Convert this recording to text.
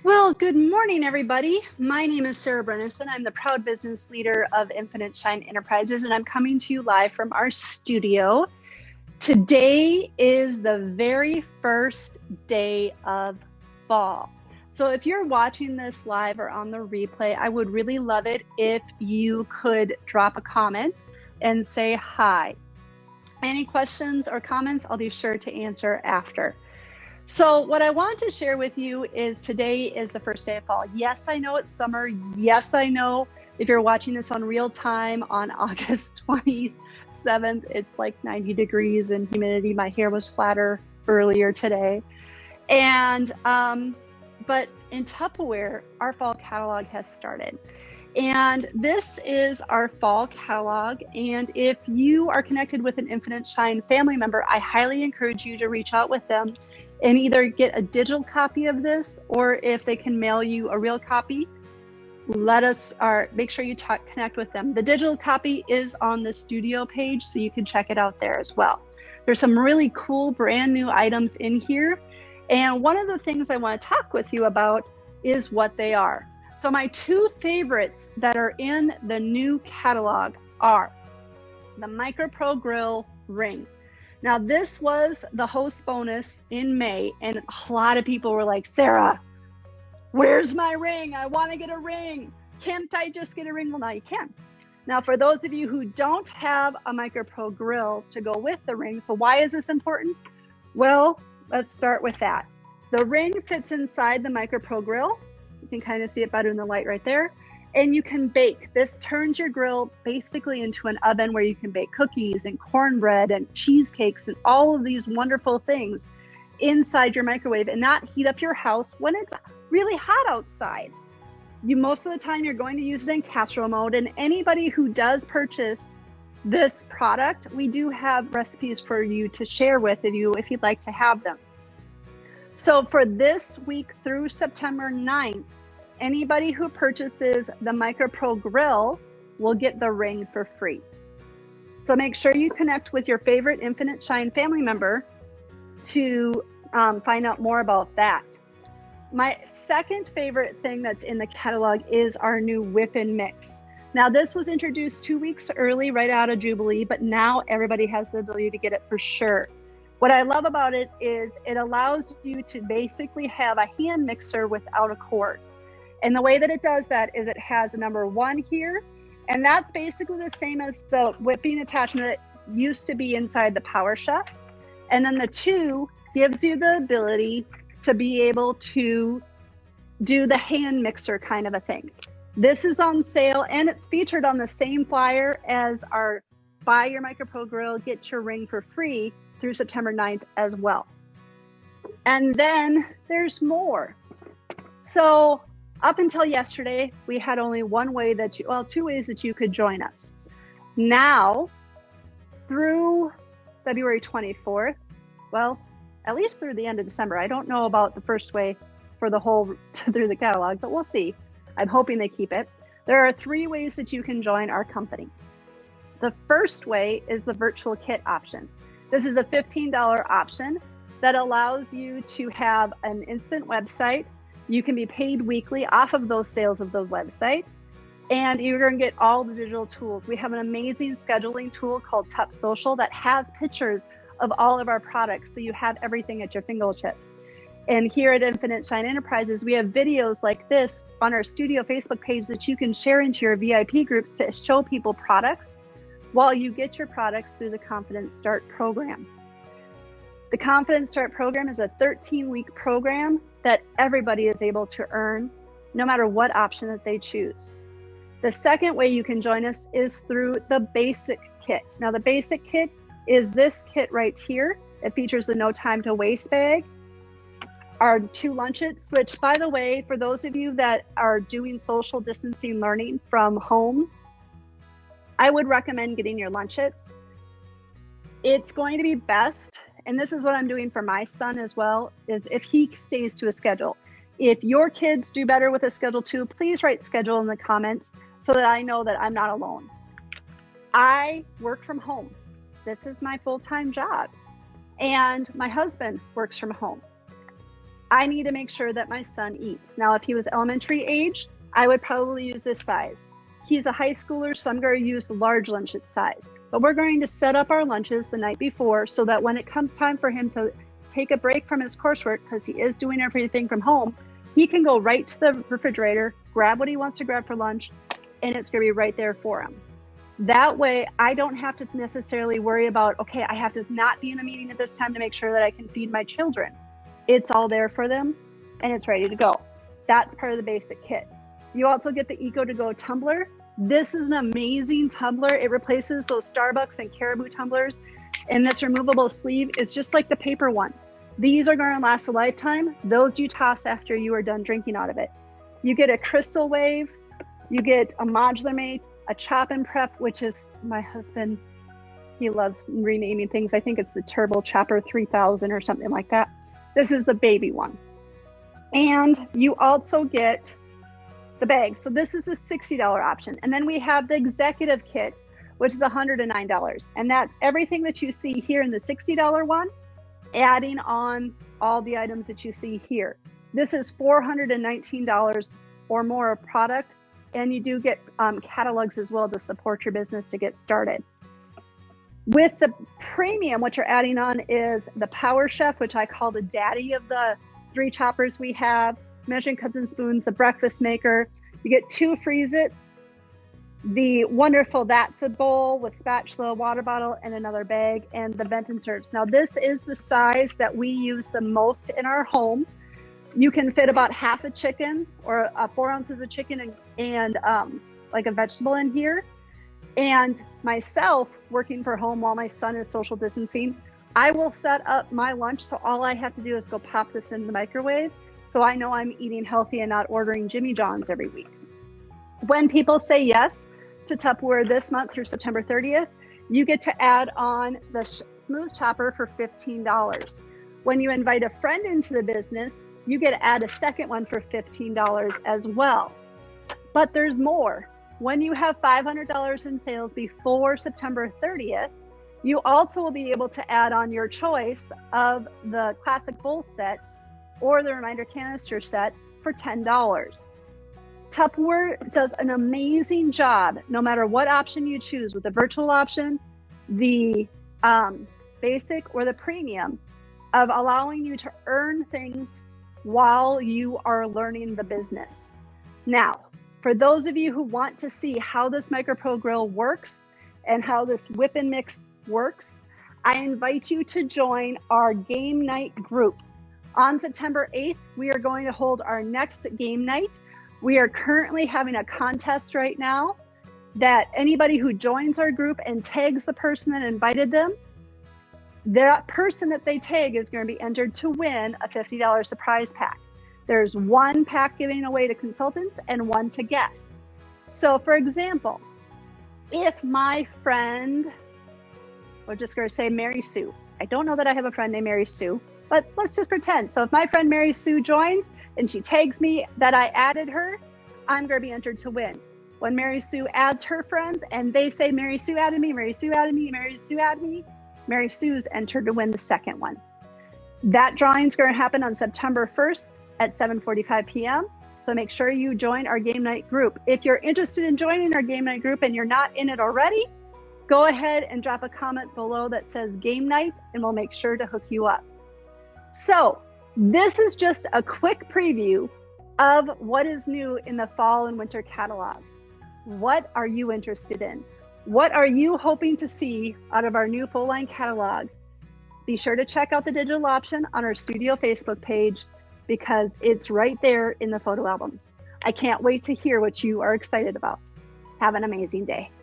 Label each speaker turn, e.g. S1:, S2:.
S1: Well, good morning, everybody. My name is Sarah Brennison. I'm the proud business leader of Infinite Shine Enterprises, and I'm coming to you live from our studio. Today is the very first day of fall. So if you're watching this live or on the replay, I would really love it if you could drop a comment and say hi. Any questions or comments, I'll be sure to answer after. So what I want to share with you is today is the first day of fall. Yes, I know it's summer. Yes, I know if you're watching this on real time on August 27th, it's like 90 degrees and humidity. My hair was flatter earlier today. And, but in Tupperware, our fall catalog has started. And this is our fall catalog. And if you are connected with an Infinite Shine family member, I highly encourage you to reach out with them and either get a digital copy of this, or if they can mail you a real copy, make sure you connect with them. The digital copy is on the studio page, so you can check it out there as well. There's some really cool brand new items in here. And one of the things I want to talk with you about is what they are. So my two favorites that are in the new catalog are the Micro Pro Grill Ring. Now, this was the host bonus in May, and a lot of people were like, Sarah, where's my ring? I want to get a ring. Can't I just get a ring? Well, now you can. Now, for those of you who don't have a Micro Pro Grill to go with the ring, so why is this important? Well, let's start with that. The ring fits inside the Micro Pro Grill. You can kind of see it better in the light right there. And you can bake. This turns your grill basically into an oven where you can bake cookies and cornbread and cheesecakes and all of these wonderful things inside your microwave and not heat up your house when it's really hot outside. Most of the time you're going to use it in casserole mode, and anybody who does purchase this product, we do have recipes for you to share with you if you'd like to have them. So for this week through September 9th, anybody who purchases the Micro Pro Grill will get the ring for free. So make sure you connect with your favorite Infinite Shine family member to find out more about that. My second favorite thing that's in the catalog is our new Whip and Mix. Now, this was introduced 2 weeks early, right out of Jubilee, but now everybody has the ability to get it for sure. What I love about it is it allows you to basically have a hand mixer without a cord. And the way that it does that is it has a number 1 here, and that's basically the same as the whipping attachment that used to be inside the Power Chef. And then the 2 gives you the ability to be able to do the hand mixer kind of a thing. This is on sale, and it's featured on the same flyer as our Buy Your Micro Pro Grill, Get Your Ring for Free through September 9th as well. And then there's more. So up until yesterday, we had only 2 ways that you could join us. Now, through February 24th, well, at least through the end of December. I don't know about the first way for the whole through the catalog, but we'll see. I'm hoping they keep it. There are 3 ways that you can join our company. The first way is the virtual kit option. This is a $15 option that allows you to have an instant website. You can be paid weekly off of those sales of the website, and you're going to get all the digital tools. We have an amazing scheduling tool called Tup Social that has pictures of all of our products, so you have everything at your fingertips. And here at Infinite Shine Enterprises, we have videos like this on our studio Facebook page that you can share into your VIP groups to show people products while you get your products through the Confidence Start program. The Confidence Start program is a 13-week program that everybody is able to earn, no matter what option that they choose. The second way you can join us is through the basic kit. Now, the basic kit is this kit right here. It features the No Time to Waste bag, our 2 lunchettes, which, by the way, for those of you that are doing social distancing learning from home, I would recommend getting your lunchettes. It's going to be best, and this is what I'm doing for my son as well, is if he stays to a schedule. If your kids do better with a schedule too, please write schedule in the comments so that I know that I'm not alone. I work from home. This is my full-time job. And my husband works from home. I need to make sure that my son eats. Now, if he was elementary age, I would probably use this size. He's a high schooler, so I'm going to use the large lunch size. But we're going to set up our lunches the night before so that when it comes time for him to take a break from his coursework, because he is doing everything from home, he can go right to the refrigerator, grab what he wants to grab for lunch, and it's going to be right there for him. That way, I don't have to necessarily worry about, okay, I have to not be in a meeting at this time to make sure that I can feed my children. It's all there for them, and it's ready to go. That's part of the basic kit. You also get the To Go Tumbler. This is an amazing tumbler. It replaces those Starbucks and Caribou tumblers, and this removable sleeve is just like the paper one. These are going to last a lifetime. Those you toss after you are done drinking out of it. You get a crystal wave, you get a modular mate, a chop and prep, which is my husband, he loves renaming things. I think it's the Turbo Chopper 3000 or something like that. This is the baby one. And you also get the bag. So this is the $60 option. And then we have the executive kit, which is $109. And that's everything that you see here in the $60 one, adding on all the items that you see here. This is $419 or more of product. And you do get catalogs as well to support your business to get started. With the premium, what you're adding on is the Power Chef, which I call the daddy of the 3 choppers we have, measuring cups and spoons, the breakfast maker. You get 2 freeze-its, the wonderful That's a bowl with spatula, water bottle, and another bag, and the vent and serves. Now, this is the size that we use the most in our home. You can fit about half a chicken or 4 ounces of chicken and like a vegetable in here. And myself, working from home while my son is social distancing, I will set up my lunch. So all I have to do is go pop this in the microwave. So I know I'm eating healthy and not ordering Jimmy John's every week. When people say yes to Tupperware this month through September 30th, you get to add on the smooth chopper for $15. When you invite a friend into the business, you get to add a second one for $15 as well. But there's more. When you have $500 in sales before September 30th, you also will be able to add on your choice of the classic bowl set or the reminder canister set for $10. Tupperware does an amazing job, no matter what option you choose, with the virtual option, the basic, or the premium, of allowing you to earn things while you are learning the business. Now, for those of you who want to see how this MicroPro grill works and how this whip and mix works, I invite you to join our game night group. On September 8th, we are going to hold our next game night. We are currently having a contest right now that anybody who joins our group and tags the person that invited them, that person that they tag is going to be entered to win a $50 surprise pack. There's 1 pack giving away to consultants and 1 to guests. So for example, if my friend, we're just going to say Mary Sue. I don't know that I have a friend named Mary Sue, but let's just pretend. So if my friend Mary Sue joins and she tags me that I added her, I'm going to be entered to win. When Mary Sue adds her friends and they say, Mary Sue added me, Mary Sue added me, Mary Sue added me, Mary Sue's entered to win the second one. That drawing is going to happen on September 1st at 7:45 p.m. So make sure you join our game night group. If you're interested in joining our game night group and you're not in it already, go ahead and drop a comment below that says game night and we'll make sure to hook you up. So this is just a quick preview of what is new in the fall and winter catalog. What are you interested in? What are you hoping to see out of our new full line catalog? Be sure to check out the digital option on our studio Facebook page because it's right there in the photo albums. I can't wait to hear what you are excited about. Have an amazing day.